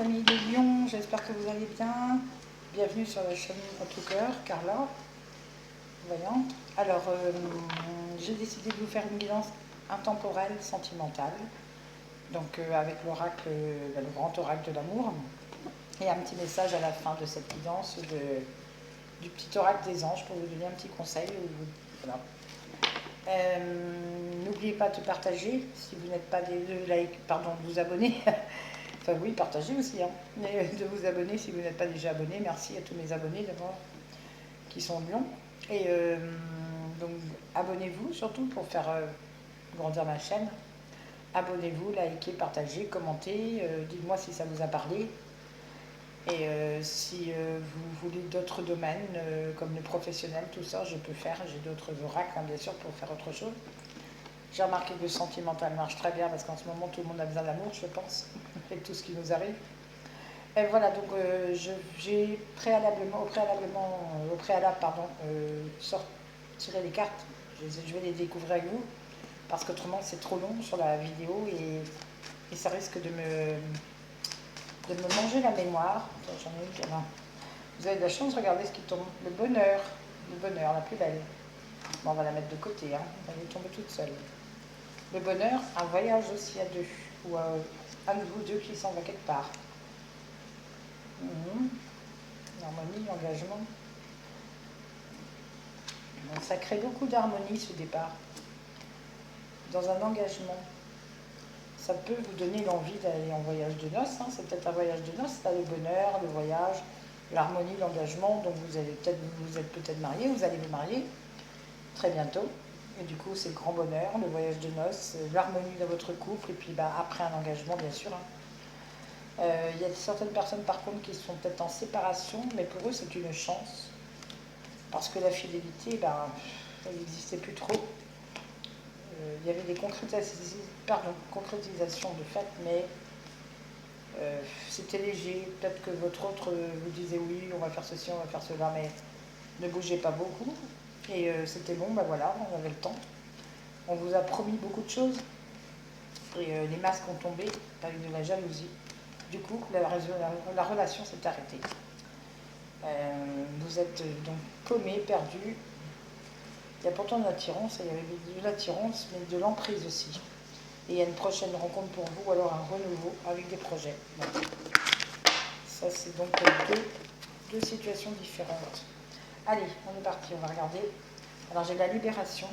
amis de Lyon, j'espère que vous allez bien. Bienvenue sur la chaîne à tout cœur, Carla, voyante. Alors, j'ai décidé de vous faire une guidance intemporelle, sentimentale. Donc, avec l'oracle, le grand oracle de l'amour. Et un petit message à la fin de cette guidance du petit oracle des anges pour vous donner un petit conseil. Voilà. N'oubliez pas de partager si vous n'êtes pas de vous abonner. Enfin oui, partagez aussi, hein. Mais de vous abonner si vous n'êtes pas déjà abonné. Merci à tous mes abonnés d'abord qui sont de Lyon. Et donc abonnez-vous surtout pour faire grandir ma chaîne. Abonnez-vous, likez, partagez, commentez, dites-moi si ça vous a parlé. Et si vous voulez d'autres domaines comme le professionnel, tout ça, je peux faire. J'ai d'autres oracles, hein, bien sûr, pour faire autre chose. J'ai remarqué que le sentimental marche très bien parce qu'en ce moment, tout le monde a besoin d'amour, je pense, avec tout ce qui nous arrive. Et voilà, donc j'ai au préalable, tiré les cartes. Je vais les découvrir avec vous parce qu'autrement, c'est trop long sur la vidéo et ça risque de me manger la mémoire. J'en ai une qui Vous avez de la chance, regardez ce qui tombe. Le bonheur, la plus belle. Bon, on va la mettre de côté, hein. Elle est tombée toute seule. Le bonheur, un voyage aussi à deux, ou un de vous deux qui s'en va quelque part. L'harmonie, l'engagement. Ça crée beaucoup d'harmonie ce départ. Dans un engagement, ça peut vous donner l'envie d'aller en voyage de noces. Hein. C'est peut-être un voyage de noces, c'est le bonheur, le voyage, l'harmonie, l'engagement. Donc vous êtes peut-être marié, vous allez vous marier très bientôt. Et du coup, c'est le grand bonheur, le voyage de noces, l'harmonie dans votre couple, et puis après un engagement, bien sûr. Hein. Y a certaines personnes, par contre, qui sont peut-être en séparation, mais pour eux, c'est une chance. Parce que la fidélité, elle n'existait plus trop. Il y avait des concrétisations de fait, mais c'était léger. Peut-être que votre autre vous disait oui, on va faire ceci, on va faire cela, mais ne bougez pas beaucoup. Et c'était bon, voilà, on avait le temps. On vous a promis beaucoup de choses. Et les masques ont tombé avec de la jalousie. Du coup, la relation s'est arrêtée. Vous êtes donc paumé, perdu. Il y a pourtant de l'attirance, il y avait de l'attirance, mais de l'emprise aussi. Et il y a une prochaine rencontre pour vous, ou alors un renouveau avec des projets. Bon. Ça, c'est donc deux situations différentes. Allez, on est parti, on va regarder. Alors, j'ai la libération.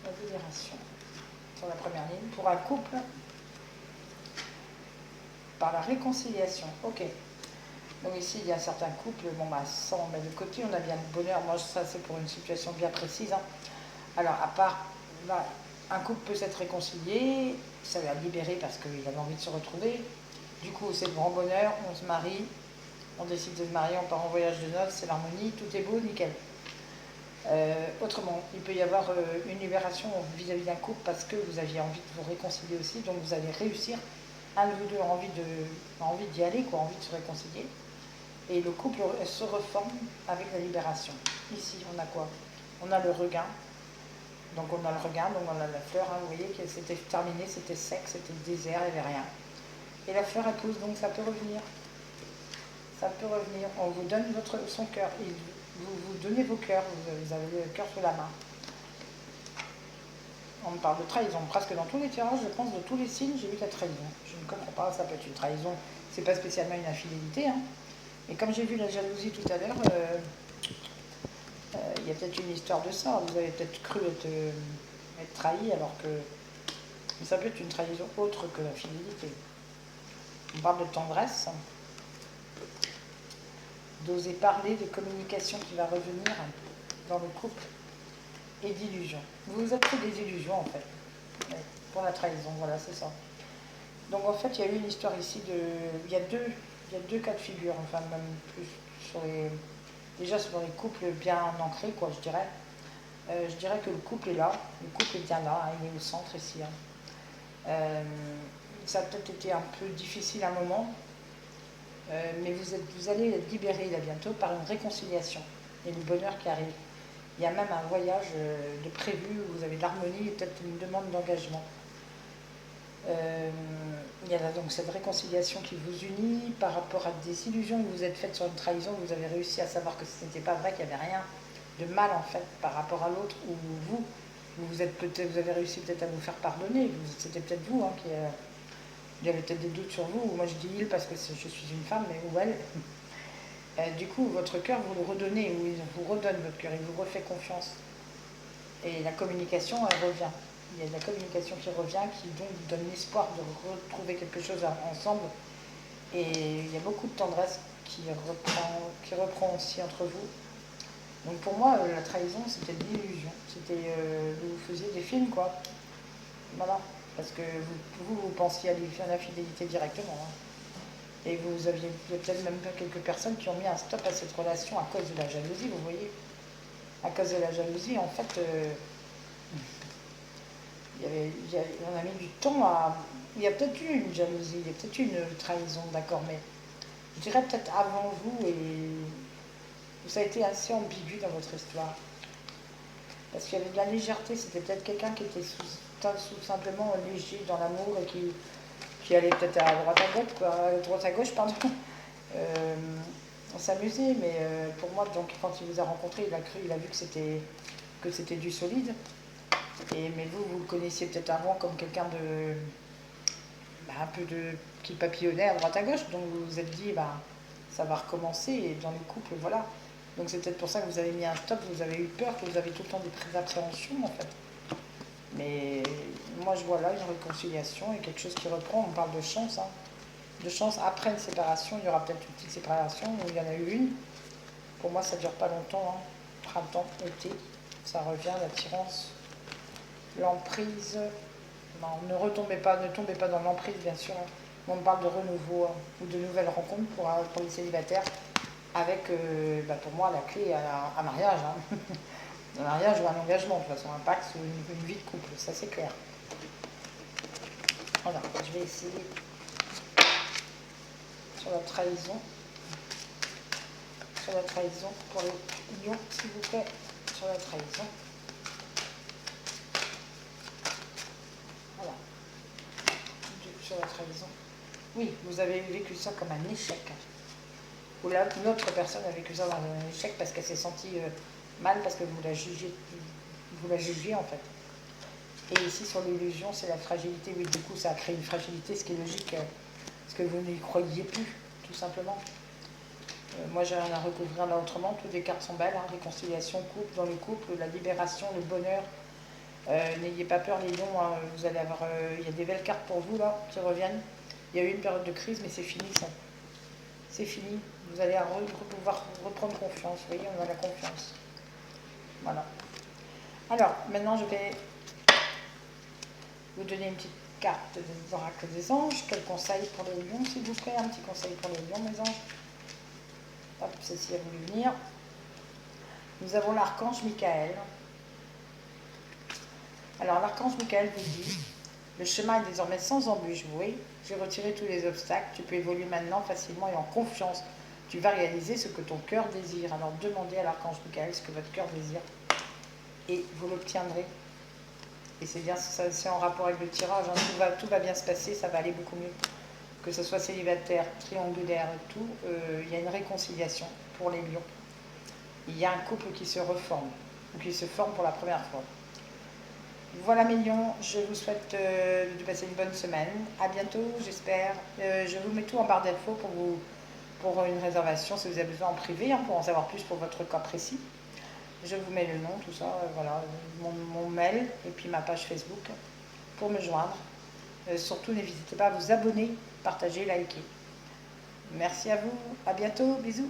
La libération. Sur la première ligne. Pour un couple, par la réconciliation. Ok. Donc ici, il y a certains couples, ça on met de côté, on a bien le bonheur. Moi, ça c'est pour une situation bien précise. Hein. Alors, à part, là, un couple peut s'être réconcilié, ça va libérer parce qu'il avait envie de se retrouver. Du coup, c'est le grand bonheur, on se marie, on décide de se marier, on part en voyage de noces, c'est l'harmonie, tout est beau, nickel. Autrement, il peut y avoir une libération vis-à-vis d'un couple parce que vous aviez envie de vous réconcilier aussi, donc vous allez réussir. Un de vous deux a envie d'y aller, envie de se réconcilier. Et le couple se reforme avec la libération. Ici, on a quoi? On a le regain. Donc on a le regain, donc on a la fleur. Hein, vous voyez que c'était terminé, c'était sec, c'était le désert, il n'y avait rien. Et la fleur, elle pousse, donc ça peut revenir. Ça peut revenir. On vous donne son cœur. Vous donnez vos cœurs. Vous avez le cœur sous la main. On me parle de trahison. Presque dans tous les tirages, je pense, de tous les signes, j'ai eu la trahison. Je ne comprends pas, ça peut être une trahison. C'est pas spécialement une infidélité, hein. Et comme j'ai vu la jalousie tout à l'heure, il y a peut-être une histoire de ça. Vous avez peut-être cru être trahi alors que ça peut être une trahison autre que la fidélité. On parle de tendresse, d'oser parler, de communication qui va revenir dans le couple et d'illusion. Vous vous êtes fait des illusions en fait, pour la trahison, voilà, c'est ça. Donc en fait, il y a eu une histoire ici il y a deux cas de figure, enfin même plus déjà sur les couples bien ancrés, quoi, je dirais. Je dirais que le couple est là, le couple est bien là, hein, il est au centre ici. Hein. Ça a peut-être été un peu difficile à un moment, mais vous allez être libéré là bientôt par une réconciliation et le bonheur qui arrive. Il y a même un voyage de prévu où vous avez de l'harmonie et peut-être une demande d'engagement. Il il y a donc cette réconciliation qui vous unit par rapport à des illusions que vous êtes faites sur une trahison. Vous avez réussi à savoir que ce n'était pas vrai, qu'il n'y avait rien de mal en fait par rapport à l'autre, ou vous êtes peut-être, vous avez réussi peut-être à vous faire pardonner. C'était peut-être vous qui il y avait peut-être des doutes sur vous. Moi je dis il parce que je suis une femme, mais ou elle. Du coup, votre cœur, vous le redonnez, ou il vous redonne votre cœur, il vous refait confiance. Et la communication, elle revient. Il y a de la communication qui revient, qui donc donne l'espoir de retrouver quelque chose ensemble. Et il y a beaucoup de tendresse qui reprend aussi entre vous. Donc pour moi, la trahison, c'était de l'illusion. C'était, vous faisiez des films, quoi. Voilà. Parce que vous pensiez à la fidélité directement. Et vous aviez peut-être même quelques personnes qui ont mis un stop à cette relation à cause de la jalousie, vous voyez. À cause de la jalousie, en fait, on a mis du temps à... Il y a peut-être eu une jalousie, il y a peut-être eu une trahison, d'accord, mais je dirais peut-être avant vous, et ça a été assez ambigu dans votre histoire. Parce qu'il y avait de la légèreté, c'était peut-être quelqu'un qui était simplement léger dans l'amour et qui allait peut-être à droite à gauche, pardon. On s'amusait, mais pour moi, donc, quand il vous a rencontré, il a vu que c'était du solide. Mais vous le connaissiez peut-être avant comme quelqu'un de... un peu de... qui papillonnait à droite à gauche, donc vous vous êtes dit, ça va recommencer, et dans les couples, voilà. Donc c'est peut-être pour ça que vous avez mis un stop, vous avez eu peur, que vous avez tout le temps des appréhensions, en fait. Mais moi, je vois là une réconciliation et quelque chose qui reprend. On parle de chance, de chance après une séparation. Il y aura peut-être une petite séparation, où il y en a eu une. Pour moi, ça ne dure pas longtemps. Printemps, été, ça revient, l'attirance, l'emprise. Non, ne tombez pas dans l'emprise, bien sûr. On parle de renouveau ou de nouvelles rencontres pour les célibataires, avec, pour moi, la clé à un mariage. Un mariage ou un engagement, de toute façon, un pacte ou une vie de couple, ça c'est clair. Voilà, je vais essayer sur la trahison. Sur la trahison pour les lions, s'il vous plaît. Sur la trahison. Voilà. Sur la trahison. Oui, vous avez vécu ça comme un échec. Ou là, une autre personne a vécu ça comme un échec parce qu'elle s'est sentie mal, parce que vous la jugez en fait. Et ici, sur l'illusion, c'est la fragilité. Oui, du coup, ça a créé une fragilité, ce qui est logique, parce que vous n'y croyez plus, tout simplement. Moi, j'ai rien à recouvrir là autrement. Toutes les cartes sont belles. Réconciliation, couple, dans le couple, la libération, le bonheur. N'ayez pas peur, les lions. Vous allez avoir... il y a des belles cartes pour vous, là, qui reviennent. Il y a eu une période de crise, mais c'est fini, ça. C'est fini. Vous allez pouvoir reprendre confiance. Vous voyez, on a la confiance. Voilà. Alors, maintenant, je vais vous donner une petite carte des oracles des anges. Quel conseil pour les lions, s'il vous plaît? Un petit conseil pour les lions, mes anges. Hop, ceci a voulu venir. Nous avons l'archange Michael. Alors, l'archange Michael vous dit: le chemin est désormais sans embûche, vous voyez. J'ai retiré tous les obstacles. Tu peux évoluer maintenant facilement et en confiance. Tu vas réaliser ce que ton cœur désire. Alors, demandez à l'archange Michael ce que votre cœur désire. Et vous l'obtiendrez. Et c'est bien, c'est en rapport avec le tirage, tout va bien se passer, ça va aller beaucoup mieux. Que ce soit célibataire, triangulaire et tout, il y a une réconciliation pour les lions. Il y a un couple qui se reforme, ou qui se forme pour la première fois. Voilà mes lions, je vous souhaite de passer une bonne semaine. À bientôt, j'espère. Je vous mets tout en barre d'infos pour une réservation, si vous avez besoin en privé, pour en savoir plus pour votre cas précis. Je vous mets le nom, tout ça, voilà, mon mail et puis ma page Facebook pour me joindre. Surtout, n'hésitez pas à vous abonner, partager, liker. Merci à vous, à bientôt, bisous.